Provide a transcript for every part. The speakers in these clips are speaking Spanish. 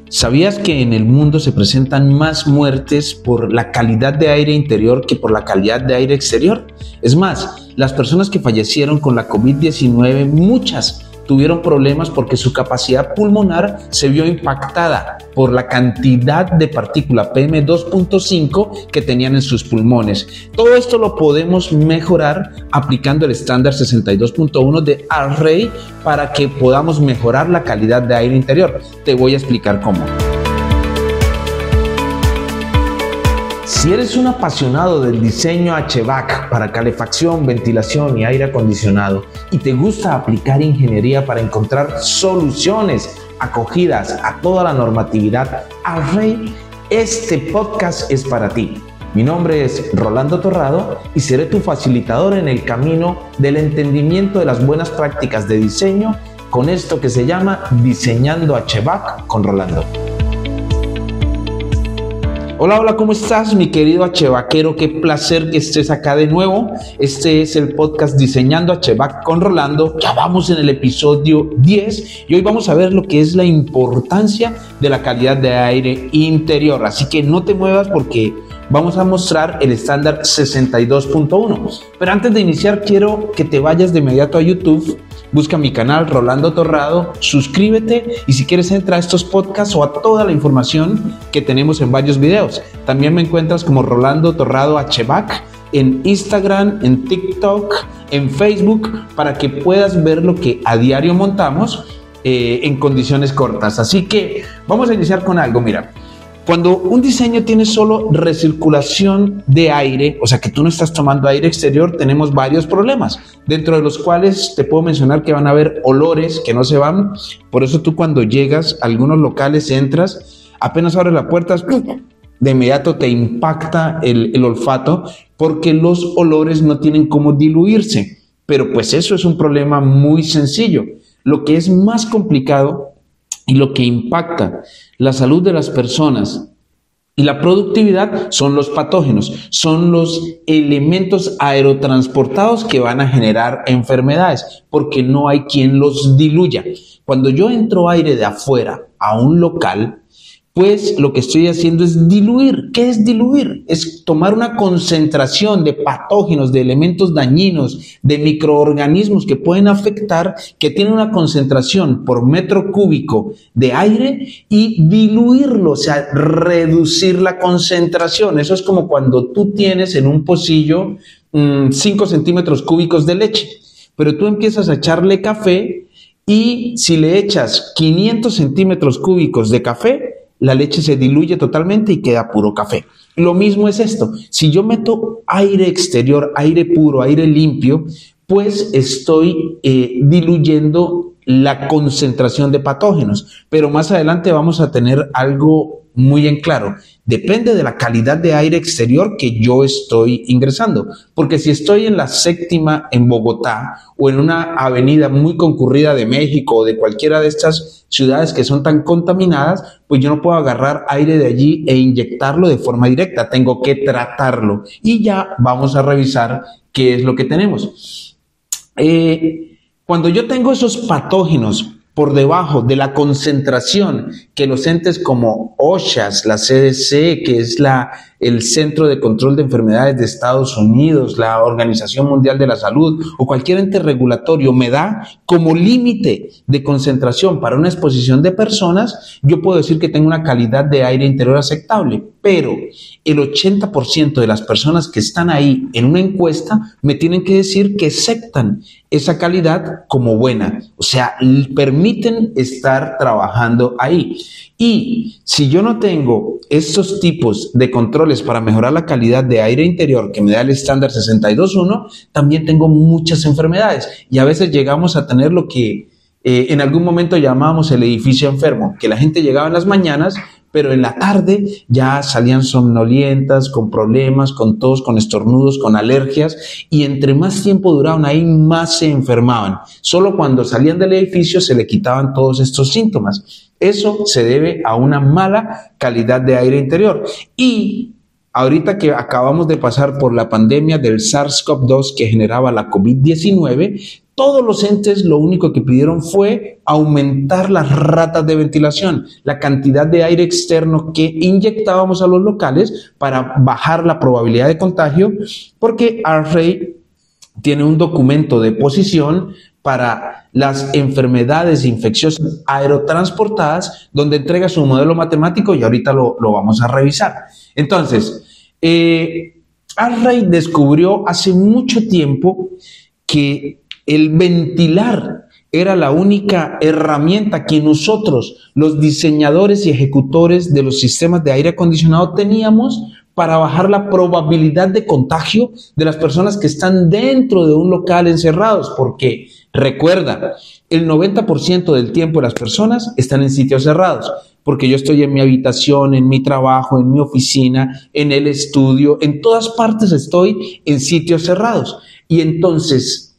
¿Sabías que en el mundo se presentan más muertes por la calidad de aire interior que por la calidad de aire exterior? Es más, las personas que fallecieron con la COVID-19, muchas tuvieron problemas porque su capacidad pulmonar se vio impactada por la cantidad de partícula PM2.5 que tenían en sus pulmones. Todo esto lo podemos mejorar aplicando el estándar 62.1 de ARRAY para que podamos mejorar la calidad de aire interior. Te voy a explicar cómo. Si eres un apasionado del diseño HVAC para calefacción, ventilación y aire acondicionado y te gusta aplicar ingeniería para encontrar soluciones acogidas a toda la normatividad ARRAY, este podcast es para ti. Mi nombre es Rolando Torrado y seré tu facilitador en el camino del entendimiento de las buenas prácticas de diseño con esto que se llama Diseñando HVAC con Rolando. Hola, ¿cómo estás, mi querido HVACero? Qué placer que estés acá de nuevo. Este es el podcast Diseñando HVAC con Rolando. Ya vamos en el episodio 10 y hoy vamos a ver lo que es la importancia de la calidad de aire interior. Así que no te muevas porque vamos a mostrar el estándar 62.1. Pero antes de iniciar, quiero que te vayas de inmediato a YouTube. Busca mi canal Rolando Torrado, suscríbete y si quieres entra a estos podcasts o a toda la información que tenemos en varios videos. También me encuentras como Rolando Torrado HVAC en Instagram, en TikTok, en Facebook para que puedas ver lo que a diario montamos en condiciones cortas. Así que vamos a iniciar con algo, mira. Cuando un diseño tiene solo recirculación de aire, o sea que tú no estás tomando aire exterior, tenemos varios problemas, dentro de los cuales te puedo mencionar que van a haber olores que no se van. Por eso tú cuando llegas a algunos locales, entras, apenas abres la puerta, de inmediato te impacta el olfato porque los olores no tienen cómo diluirse. Pero pues eso es un problema muy sencillo. Lo que es más complicado y lo que impacta la salud de las personas y la productividad son los patógenos, son los elementos aerotransportados que van a generar enfermedades, porque no hay quien los diluya. Cuando yo entro aire de afuera a un local, pues lo que estoy haciendo es diluir. ¿Qué es diluir? Es tomar una concentración de patógenos, de elementos dañinos, de microorganismos que pueden afectar, que tienen una concentración por metro cúbico de aire y diluirlo, o sea, reducir la concentración. Eso es como cuando tú tienes en un pocillo 5 centímetros cúbicos de leche, pero tú empiezas a echarle café y si le echas 500 centímetros cúbicos de café, la leche se diluye totalmente y queda puro café. Lo mismo es esto. Si yo meto aire exterior, aire puro, aire limpio, pues estoy diluyendo la concentración de patógenos. Pero más adelante vamos a tener algo muy en claro. Depende de la calidad de aire exterior que yo estoy ingresando. Porque si estoy en la séptima en Bogotá o en una avenida muy concurrida de México o de cualquiera de estas ciudades que son tan contaminadas, pues yo no puedo agarrar aire de allí e inyectarlo de forma directa. Tengo que tratarlo. Y ya vamos a revisar qué es lo que tenemos. Cuando yo tengo esos patógenos por debajo de la concentración que los entes como OSHA, la CDC, que es el Centro de Control de Enfermedades de Estados Unidos, la Organización Mundial de la Salud o cualquier ente regulatorio me da como límite de concentración para una exposición de personas, yo puedo decir que tengo una calidad de aire interior aceptable, pero el 80% de las personas que están ahí en una encuesta me tienen que decir que aceptan esa calidad como buena, o sea, permiten estar trabajando ahí. Y si yo no tengo estos tipos de controles para mejorar la calidad de aire interior que me da el estándar 62.1, también tengo muchas enfermedades y a veces llegamos a tener lo que en algún momento llamábamos el edificio enfermo, que la gente llegaba en las mañanas, pero en la tarde ya salían somnolientas, con problemas, con tos, con estornudos, con alergias, y entre más tiempo duraban ahí, más se enfermaban. Solo cuando salían del edificio se le quitaban todos estos síntomas. Eso se debe a una mala calidad de aire interior. Y ahorita que acabamos de pasar por la pandemia del SARS-CoV-2 que generaba la COVID-19, todos los entes lo único que pidieron fue aumentar las ratas de ventilación, la cantidad de aire externo que inyectábamos a los locales para bajar la probabilidad de contagio, porque AHRI tiene un documento de posición para las enfermedades infecciosas aerotransportadas, donde entrega su modelo matemático y ahorita lo vamos a revisar. Entonces, AHRI descubrió hace mucho tiempo que el ventilar era la única herramienta que nosotros, los diseñadores y ejecutores de los sistemas de aire acondicionado, teníamos para bajar la probabilidad de contagio de las personas que están dentro de un local encerrados, porque recuerda, el 90% del tiempo las personas están en sitios cerrados, porque yo estoy en mi habitación, en mi trabajo, en mi oficina, en el estudio, en todas partes estoy en sitios cerrados. Y entonces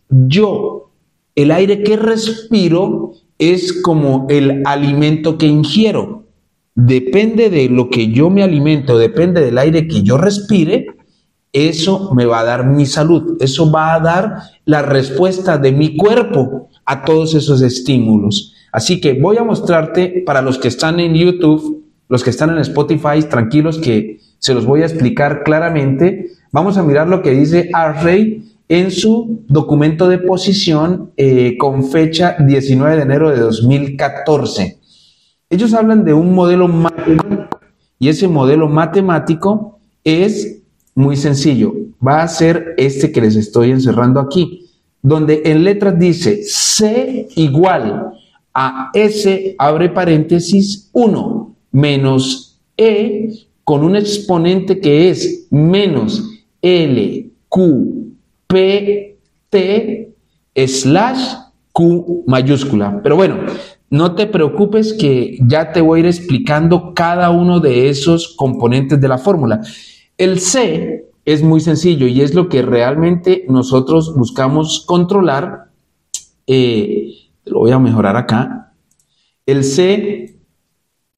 el aire que respiro es como el alimento que ingiero. Depende de lo que yo me alimento, depende del aire que yo respire, eso me va a dar mi salud, eso va a dar la respuesta de mi cuerpo a todos esos estímulos. Así que voy a mostrarte, para los que están en YouTube, los que están en Spotify, tranquilos que se los voy a explicar claramente. Vamos a mirar lo que dice AHRI en su documento de posición con fecha 19 de enero de 2014. Ellos hablan de un modelo matemático y ese modelo matemático es muy sencillo. Va a ser este que les estoy encerrando aquí, donde en letras dice C igual a S, abre paréntesis, 1 menos E con un exponente que es menos L, Q, P, T, /Q mayúscula. Pero bueno, no te preocupes que ya te voy a ir explicando cada uno de esos componentes de la fórmula. El C es muy sencillo y es lo que realmente nosotros buscamos controlar. Lo voy a mejorar acá. El C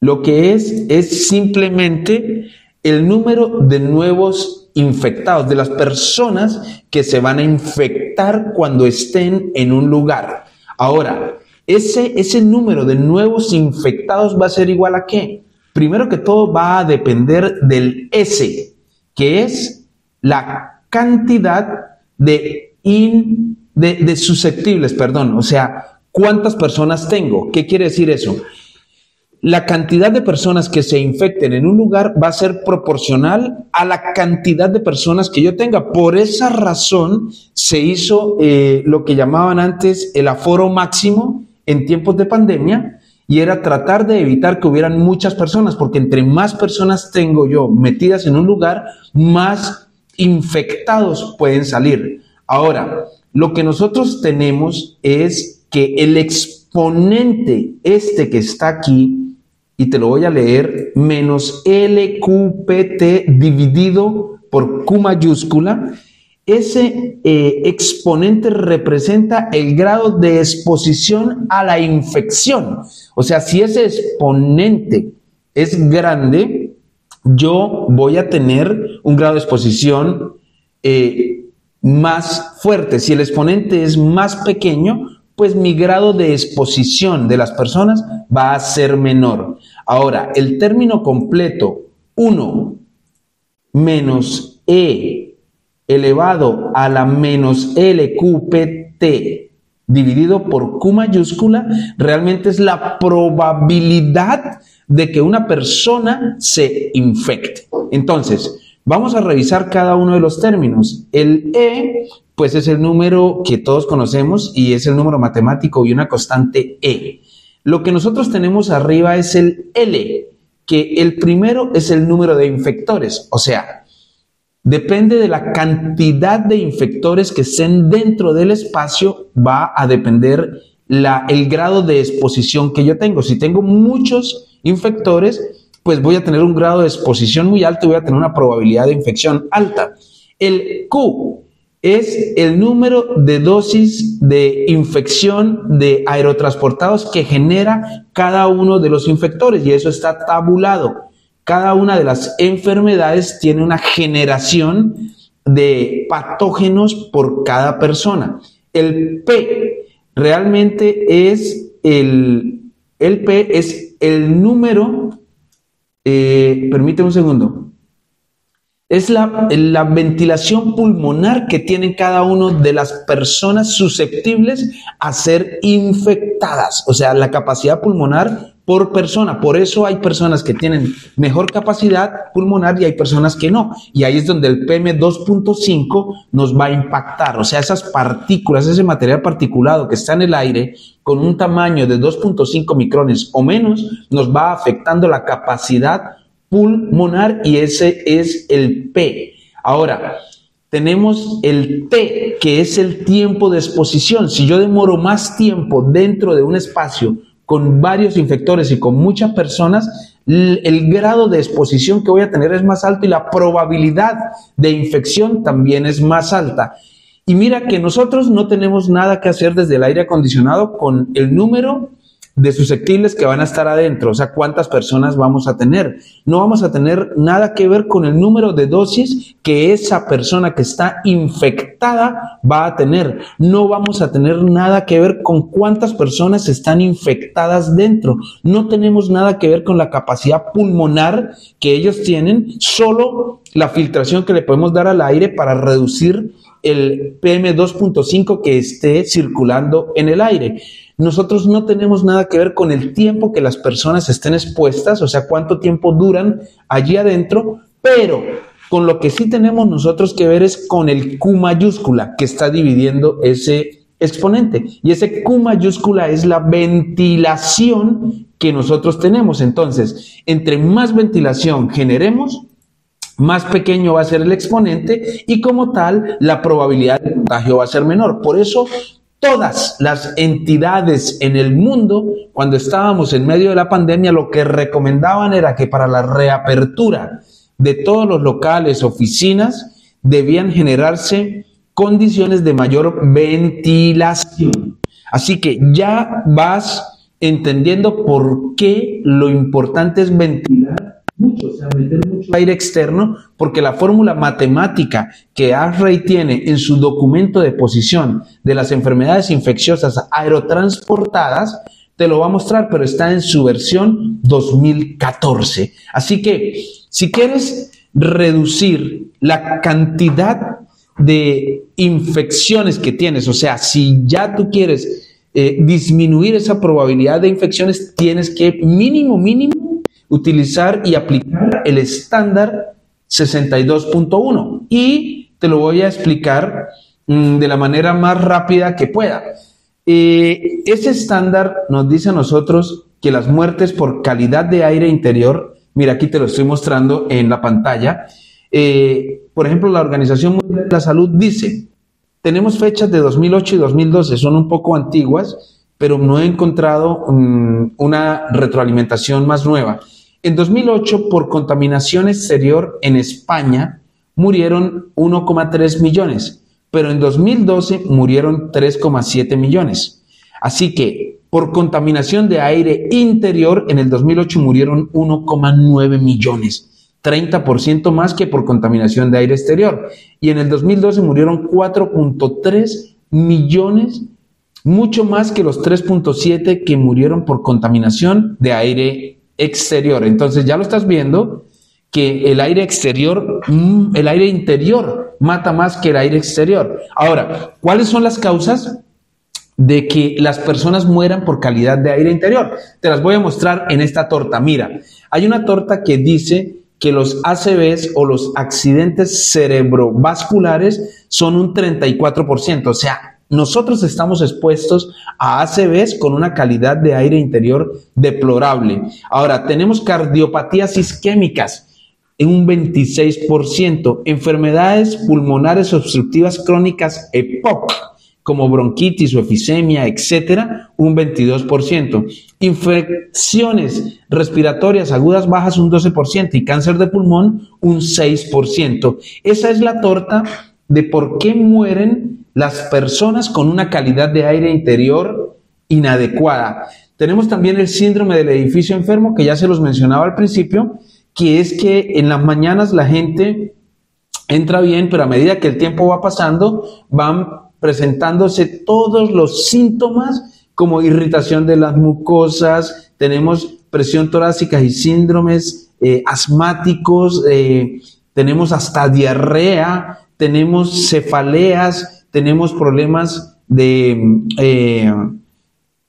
lo que es simplemente el número de nuevos infectados, de las personas que se van a infectar cuando estén en un lugar. Ahora, ese número de nuevos infectados va a ser igual a ¿qué? Primero que todo va a depender del S, que es la cantidad de susceptibles, o sea, ¿cuántas personas tengo? ¿Qué quiere decir eso? La cantidad de personas que se infecten en un lugar va a ser proporcional a la cantidad de personas que yo tenga. Por esa razón se hizo lo que llamaban antes el aforo máximo en tiempos de pandemia, y era tratar de evitar que hubieran muchas personas, porque entre más personas tengo yo metidas en un lugar, más infectados pueden salir. Ahora, lo que nosotros tenemos es que el exponente que está aquí, y te lo voy a leer, menos LQPT dividido por Q mayúscula, ese exponente representa el grado de exposición a la infección. O sea, si ese exponente es grande, yo voy a tener un grado de exposición más fuerte. Si el exponente es más pequeño, pues mi grado de exposición de las personas va a ser menor. Ahora, el término completo 1 menos E elevado a la menos LQPT dividido por Q mayúscula realmente es la probabilidad de que una persona se infecte. Entonces, vamos a revisar cada uno de los términos. El E, pues es el número que todos conocemos y es el número matemático y una constante E. Lo que nosotros tenemos arriba es el L, que el primero es el número de infectores. O sea, depende de la cantidad de infectores que estén dentro del espacio, va a depender el grado de exposición que yo tengo. Si tengo muchos infectores, pues voy a tener un grado de exposición muy alto y voy a tener una probabilidad de infección alta. El Q es el número de dosis de infección de aerotransportados que genera cada uno de los infectores, y eso está tabulado. cada una de las enfermedades tiene una generación de patógenos por cada persona. El P realmente es el P es el número, permíteme un segundo, es la ventilación pulmonar que tienen cada una de las personas susceptibles a ser infectadas, o sea, la capacidad pulmonar por persona. Por eso hay personas que tienen mejor capacidad pulmonar y hay personas que no. Y ahí es donde el PM2.5 nos va a impactar. O sea, esas partículas, ese material particulado que está en el aire con un tamaño de 2.5 micrones o menos, nos va afectando la capacidad pulmonar y ese es el P. Ahora, tenemos el T, que es el tiempo de exposición. Si yo demoro más tiempo dentro de un espacio con varios infectores y con muchas personas, el grado de exposición que voy a tener es más alto y la probabilidad de infección también es más alta. Y mira que nosotros no tenemos nada que hacer desde el aire acondicionado con el número de susceptibles que van a estar adentro, o sea, cuántas personas vamos a tener. No vamos a tener nada que ver con el número de dosis que esa persona que está infectada va a tener. No vamos a tener nada que ver con cuántas personas están infectadas dentro. No tenemos nada que ver con la capacidad pulmonar que ellos tienen, solo la filtración que le podemos dar al aire para reducir el PM2.5 que esté circulando en el aire. Nosotros no tenemos nada que ver con el tiempo que las personas estén expuestas, o sea, cuánto tiempo duran allí adentro, pero con lo que sí tenemos nosotros que ver es con el Q mayúscula que está dividiendo ese exponente. Y ese Q mayúscula es la ventilación que nosotros tenemos. Entonces, entre más ventilación generemos, más pequeño va a ser el exponente y como tal, la probabilidad de contagio va a ser menor. Por eso, todas las entidades en el mundo, cuando estábamos en medio de la pandemia, lo que recomendaban era que para la reapertura de todos los locales, oficinas, debían generarse condiciones de mayor ventilación. Así que ya vas entendiendo por qué lo importante es ventilar mucho, o sea, meter mucho aire externo, porque la fórmula matemática que ASREI tiene en su documento de posición de las enfermedades infecciosas aerotransportadas, te lo va a mostrar, pero está en su versión 2014. Así que, si quieres reducir la cantidad de infecciones que tienes, o sea, si ya tú quieres disminuir esa probabilidad de infecciones, tienes que mínimo utilizar y aplicar el estándar 62.1 y te lo voy a explicar de la manera más rápida que pueda. Ese estándar nos dice a nosotros que las muertes por calidad de aire interior, mira, aquí te lo estoy mostrando en la pantalla. Por ejemplo, la Organización Mundial de la Salud dice, tenemos fechas de 2008 y 2012, son un poco antiguas, pero no he encontrado una retroalimentación más nueva. En 2008, por contaminación exterior en España, murieron 1,3 millones, pero en 2012 murieron 3,7 millones. Así que, por contaminación de aire interior, en el 2008 murieron 1,9 millones, 30% más que por contaminación de aire exterior. Y en el 2012 murieron 4,3 millones, mucho más que los 3,7 que murieron por contaminación de aire exterior. Entonces ya lo estás viendo que el aire exterior, el aire interior mata más que el aire exterior. Ahora, ¿cuáles son las causas de que las personas mueran por calidad de aire interior? Te las voy a mostrar en esta torta. Mira, hay una torta que dice que los ACVs o los accidentes cerebrovasculares son un 34%, o sea, nosotros estamos expuestos a ACVs con una calidad de aire interior deplorable. Ahora, tenemos cardiopatías isquémicas en un 26%, enfermedades pulmonares obstructivas crónicas EPOC, como bronquitis o efisemia, etcétera, un 22%. Infecciones respiratorias agudas bajas, un 12%, y cáncer de pulmón, un 6%. Esa es la torta de por qué mueren las personas con una calidad de aire interior inadecuada. Tenemos también el síndrome del edificio enfermo, que ya se los mencionaba al principio, que es que en las mañanas la gente entra bien, pero a medida que el tiempo va pasando, van presentándose todos los síntomas como irritación de las mucosas, tenemos presión torácica y síndromes asmáticos, tenemos hasta diarrea, tenemos cefaleas, tenemos problemas de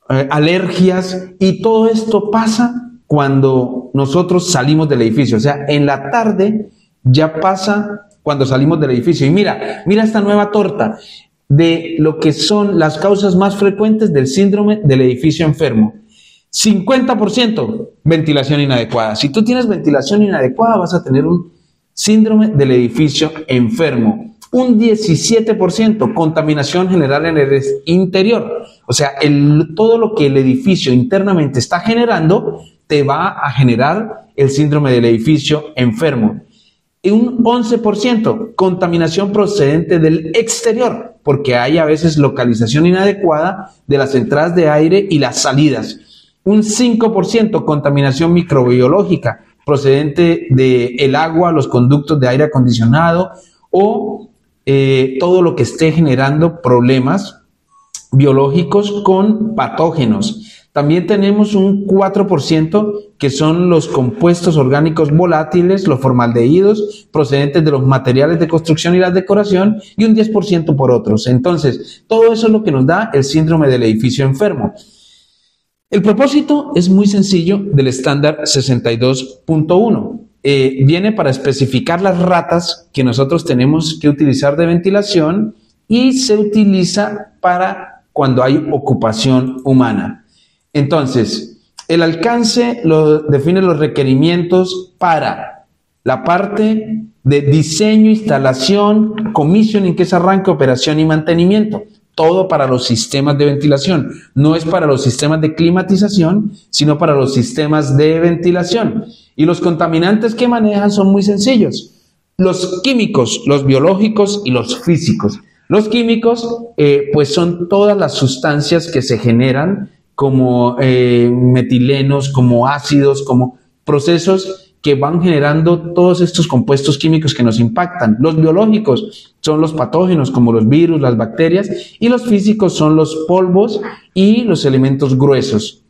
alergias, y todo esto pasa cuando nosotros salimos del edificio. O sea, en la tarde ya pasa cuando salimos del edificio. Y mira esta nueva torta de lo que son las causas más frecuentes del síndrome del edificio enfermo. 50% ventilación inadecuada. Si tú tienes ventilación inadecuada, vas a tener un síndrome del edificio enfermo. Un 17% contaminación general en el interior. O sea, todo lo que el edificio internamente está generando te va a generar el síndrome del edificio enfermo. Y un 11% contaminación procedente del exterior, porque hay a veces localización inadecuada de las entradas de aire y las salidas. Un 5% contaminación microbiológica procedente del agua, los conductos de aire acondicionado o todo lo que esté generando problemas biológicos con patógenos. También tenemos un 4% que son los compuestos orgánicos volátiles, los formaldehídos procedentes de los materiales de construcción y la decoración, y un 10% por otros. Entonces, todo eso es lo que nos da el síndrome del edificio enfermo. El propósito es muy sencillo del estándar 62.1. Viene para especificar las ratas que nosotros tenemos que utilizar de ventilación, y se utiliza para cuando hay ocupación humana. Entonces, el alcance define los requerimientos para la parte de diseño, instalación, commissioning, que es arranque, operación y mantenimiento. Todo para los sistemas de ventilación. No es para los sistemas de climatización, sino para los sistemas de ventilación. Y los contaminantes que manejan son muy sencillos. Los químicos, los biológicos y los físicos. Los químicos, pues son todas las sustancias que se generan como metilenos, como ácidos, como procesos que van generando todos estos compuestos químicos que nos impactan. Los biológicos son los patógenos como los virus, las bacterias, y los físicos son los polvos y los elementos gruesos.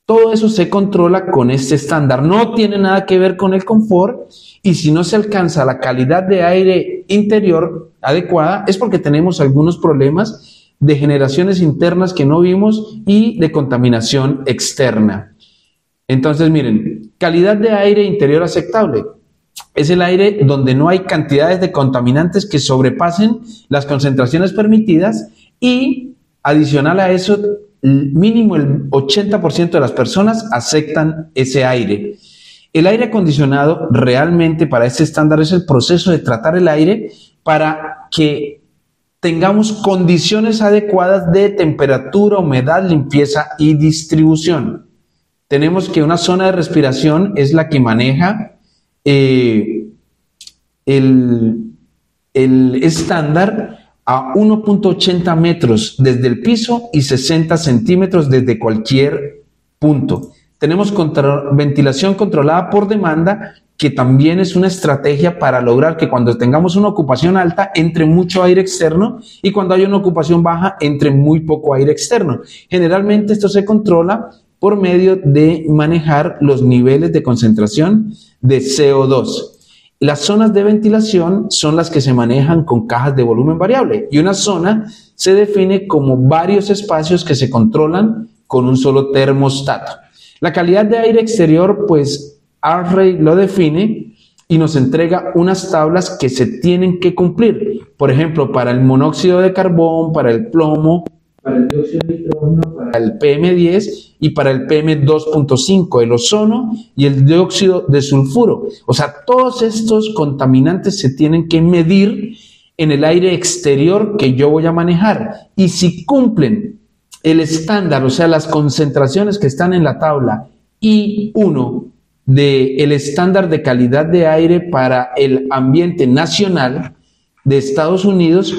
Todo eso se controla con este estándar. No tiene nada que ver con el confort, y si no se alcanza la calidad de aire interior adecuada es porque tenemos algunos problemas de generaciones internas que no vimos y de contaminación externa. Entonces, miren, calidad de aire interior aceptable es el aire donde no hay cantidades de contaminantes que sobrepasen las concentraciones permitidas, y adicional a eso, mínimo el 80% de las personas aceptan ese aire. El aire acondicionado realmente para este estándar es el proceso de tratar el aire para que tengamos condiciones adecuadas de temperatura, humedad, limpieza y distribución. Tenemos que una zona de respiración es la que maneja el estándar a 1.80 metros desde el piso y 60 centímetros desde cualquier punto. Tenemos ventilación controlada por demanda, que también es una estrategia para lograr que cuando tengamos una ocupación alta entre mucho aire externo, y cuando hay una ocupación baja entre muy poco aire externo. Generalmente esto se controla por medio de manejar los niveles de concentración de CO2. Las zonas de ventilación son las que se manejan con cajas de volumen variable, y una zona se define como varios espacios que se controlan con un solo termostato. La calidad de aire exterior, pues ARRAY lo define y nos entrega unas tablas que se tienen que cumplir. Por ejemplo, para el monóxido de carbón, para el plomo, para el dióxido de nitrógeno, para el PM10 y para el PM2.5, el ozono y el dióxido de sulfuro. O sea, todos estos contaminantes se tienen que medir en el aire exterior que yo voy a manejar. Y si cumplen el estándar, o sea, las concentraciones que están en la tabla I1 del estándar de calidad de aire para el ambiente nacional de Estados Unidos,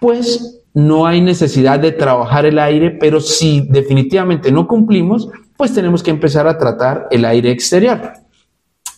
pues no hay necesidad de trabajar el aire, pero si definitivamente no cumplimos, pues tenemos que empezar a tratar el aire exterior.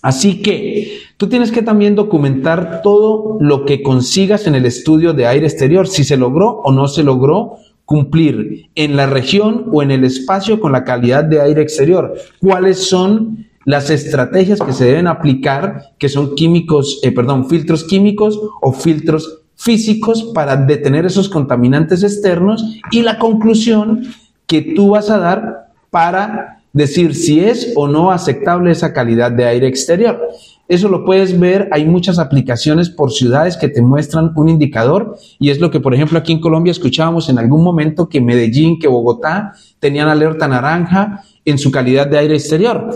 Así que tú tienes que también documentar todo lo que consigas en el estudio de aire exterior, si se logró o no se logró cumplir en la región o en el espacio con la calidad de aire exterior. ¿Cuáles son las estrategias que se deben aplicar, que son filtros químicos o filtros físicos para detener esos contaminantes externos? Y la conclusión que tú vas a dar para decir si es o no aceptable esa calidad de aire exterior. Eso lo puedes ver, hay muchas aplicaciones por ciudades que te muestran un indicador, y es lo que, por ejemplo, aquí en Colombia escuchábamos en algún momento que Medellín, que Bogotá tenían alerta naranja en su calidad de aire exterior.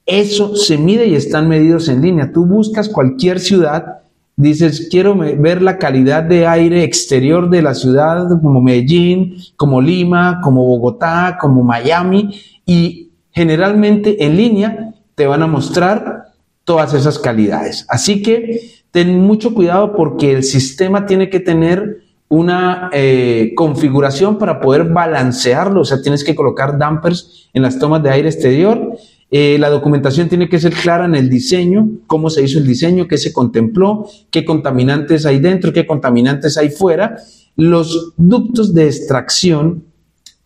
Eso se mide y están medidos en línea. Tú buscas cualquier ciudad, dices, quiero ver la calidad de aire exterior de la ciudad, como Medellín, como Lima, como Bogotá, como Miami, y generalmente en línea te van a mostrar todas esas calidades. Así que ten mucho cuidado porque el sistema tiene que tener una configuración para poder balancearlo. O sea, tienes que colocar dampers en las tomas de aire exterior. La documentación tiene que ser clara en el diseño, cómo se hizo el diseño, qué se contempló, qué contaminantes hay dentro, qué contaminantes hay fuera. Los ductos de extracción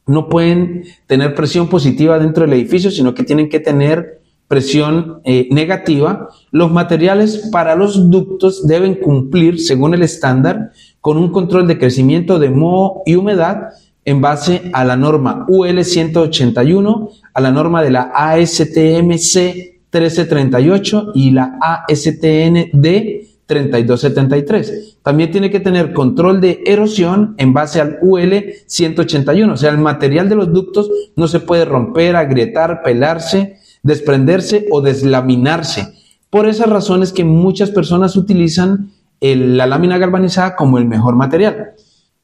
no pueden tener presión positiva dentro del edificio, sino que tienen que tener presión negativa. Los materiales para los ductos deben cumplir, según el estándar, con un control de crecimiento de moho y humedad en base a la norma UL 181, a la norma de la ASTM C 1338 y la ASTM D 3273. También tiene que tener control de erosión en base al UL 181, o sea, el material de los ductos no se puede romper, agrietar, pelarse, desprenderse o deslaminarse. Por esas razones que muchas personas utilizan la lámina galvanizada como el mejor material.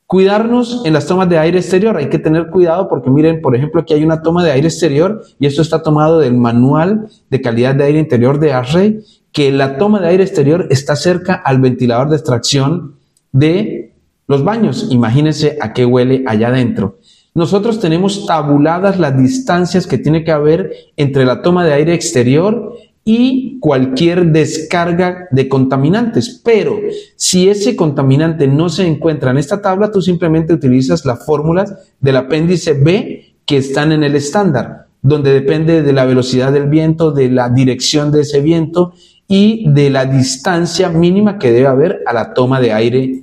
Cuidarnos en las tomas de aire exterior, hay que tener cuidado porque miren, por ejemplo, aquí hay una toma de aire exterior y esto está tomado del manual de calidad de aire interior de ASHRAE, que la toma de aire exterior está cerca al ventilador de extracción de los baños. Imagínense a qué huele allá adentro. Nosotros tenemos tabuladas las distancias que tiene que haber entre la toma de aire exterior y cualquier descarga de contaminantes, pero si ese contaminante no se encuentra en esta tabla, tú simplemente utilizas las fórmulas del apéndice B que están en el estándar, donde depende de la velocidad del viento, de la dirección de ese viento y de la distancia mínima que debe haber a la toma de aire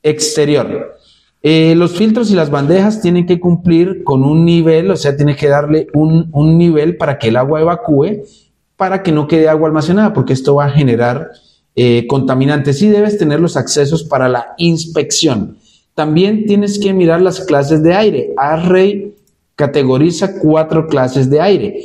exterior. Los filtros y las bandejas tienen que cumplir con un nivel, o sea, tiene que darle un nivel para que el agua evacúe, para que no quede agua almacenada, porque esto va a generar contaminantes. Y debes tener los accesos para la inspección. También tienes que mirar las clases de aire. ASHRAE categoriza 4 clases de aire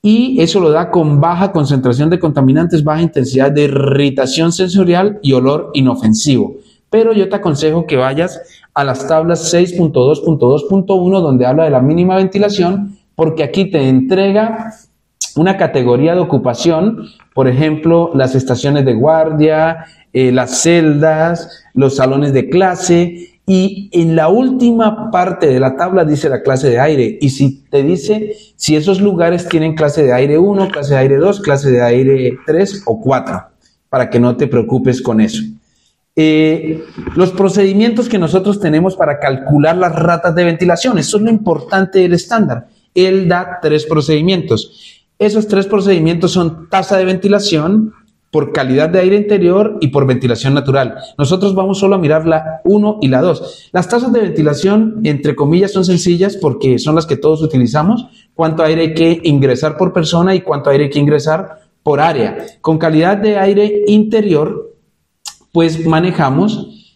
y eso lo da con baja concentración de contaminantes, baja intensidad de irritación sensorial y olor inofensivo. Pero yo te aconsejo que vayas a las tablas 6.2.2.1 donde habla de la mínima ventilación, porque aquí te entrega una categoría de ocupación, por ejemplo, las estaciones de guardia, las celdas, los salones de clase, y en la última parte de la tabla dice la clase de aire, y si te dice si esos lugares tienen clase de aire 1, clase de aire 2, clase de aire 3 o 4, para que no te preocupes con eso. Los procedimientos que nosotros tenemos para calcular las ratas de ventilación, eso es lo importante del estándar. Él da 3 procedimientos. Esos 3 procedimientos son tasa de ventilación, por calidad de aire interior y por ventilación natural. Nosotros vamos solo a mirar la 1 y la 2. Las tasas de ventilación, entre comillas, son sencillas porque son las que todos utilizamos. Cuánto aire hay que ingresar por persona y cuánto aire hay que ingresar por área. Con calidad de aire interior, pues manejamos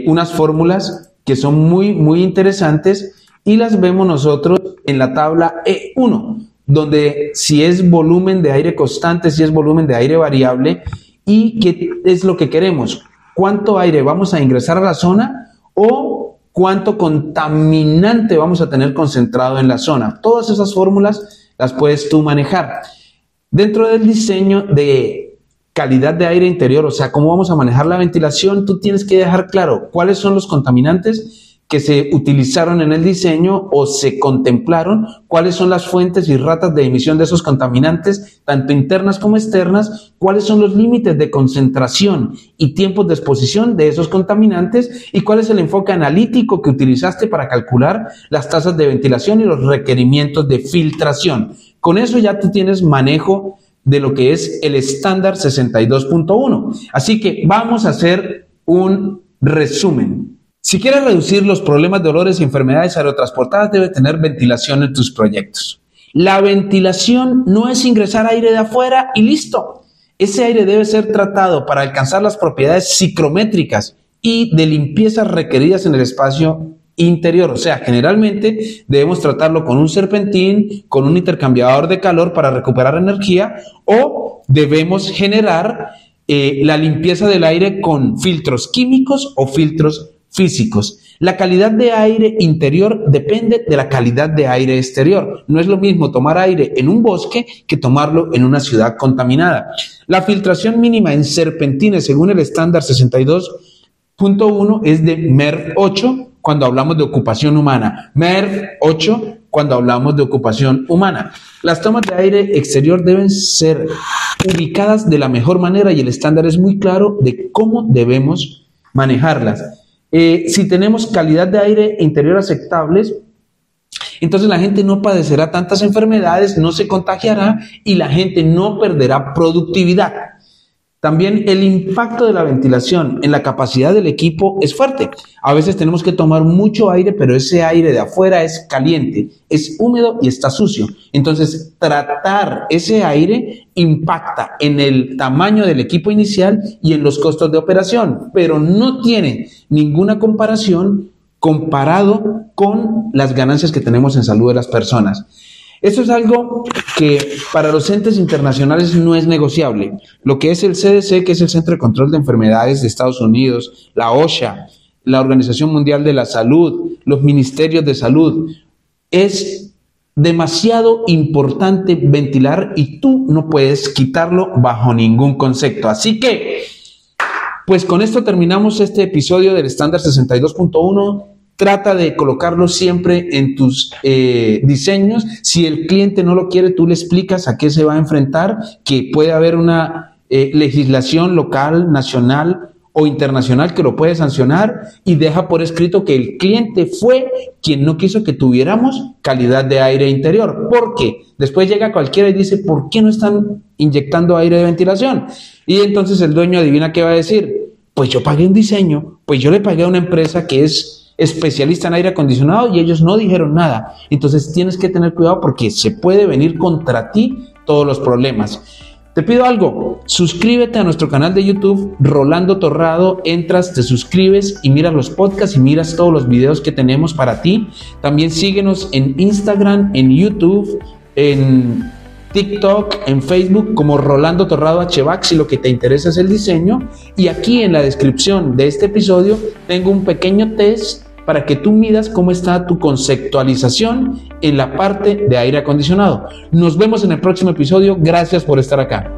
unas fórmulas que son muy interesantes y las vemos nosotros en la tabla E1. Donde si es volumen de aire constante, si es volumen de aire variable y qué es lo que queremos, cuánto aire vamos a ingresar a la zona o cuánto contaminante vamos a tener concentrado en la zona. Todas esas fórmulas las puedes tú manejar. Dentro del diseño de calidad de aire interior, o sea, cómo vamos a manejar la ventilación, tú tienes que dejar claro cuáles son los contaminantes que se utilizaron en el diseño o se contemplaron, cuáles son las fuentes y ratas de emisión de esos contaminantes, tanto internas como externas, cuáles son los límites de concentración y tiempos de exposición de esos contaminantes y cuál es el enfoque analítico que utilizaste para calcular las tasas de ventilación y los requerimientos de filtración. Con eso ya tú tienes manejo de lo que es el estándar 62.1. Así que vamos a hacer un resumen. Si quieres reducir los problemas de olores y enfermedades aerotransportadas, debes tener ventilación en tus proyectos. La ventilación no es ingresar aire de afuera y listo. Ese aire debe ser tratado para alcanzar las propiedades psicométricas y de limpieza requeridas en el espacio interior. O sea, generalmente debemos tratarlo con un serpentín, con un intercambiador de calor para recuperar energía, o debemos generar la limpieza del aire con filtros químicos o filtros físicos. La calidad de aire interior depende de la calidad de aire exterior. No es lo mismo tomar aire en un bosque que tomarlo en una ciudad contaminada. La filtración mínima en serpentines según el estándar 62.1 es de MERV 8 cuando hablamos de ocupación humana, MERV 8 cuando hablamos de ocupación humana. Las tomas de aire exterior deben ser ubicadas de la mejor manera y el estándar es muy claro de cómo debemos manejarlas. Si tenemos calidad de aire interior aceptables, entonces la gente no padecerá tantas enfermedades, no se contagiará y la gente no perderá productividad. También el impacto de la ventilación en la capacidad del equipo es fuerte. A veces tenemos que tomar mucho aire, pero ese aire de afuera es caliente, es húmedo y está sucio. Entonces, tratar ese aire impacta en el tamaño del equipo inicial y en los costos de operación, pero no tiene ninguna comparación comparado con las ganancias que tenemos en salud de las personas. Esto es algo que para los entes internacionales no es negociable. Lo que es el CDC, que es el Centro de Control de Enfermedades de Estados Unidos, la OSHA, la Organización Mundial de la Salud, los ministerios de salud, es demasiado importante ventilar y tú no puedes quitarlo bajo ningún concepto. Así que, pues con esto terminamos este episodio del estándar 62.1. Trata de colocarlo siempre en tus diseños. Si el cliente no lo quiere, tú le explicas a qué se va a enfrentar, que puede haber una legislación local, nacional o internacional que lo puede sancionar, y deja por escrito que el cliente fue quien no quiso que tuviéramos calidad de aire interior. Porque después llega cualquiera y dice, ¿por qué no están inyectando aire de ventilación? Y entonces el dueño adivina qué va a decir. Pues yo pagué un diseño, pues yo le pagué a una empresa que es especialista en aire acondicionado y ellos no dijeron nada. Entonces tienes que tener cuidado porque se puede venir contra ti todos los problemas. Te pido algo, suscríbete a nuestro canal de YouTube, Rolando Torrado, entras, te suscribes y miras los podcasts y miras todos los videos que tenemos para ti. También síguenos en Instagram, en YouTube, en TikTok, en Facebook como Rolando Torrado HVAC si lo que te interesa es el diseño. Y aquí en la descripción de este episodio tengo un pequeño test para que tú midas cómo está tu conceptualización en la parte de aire acondicionado. Nos vemos en el próximo episodio. Gracias por estar acá.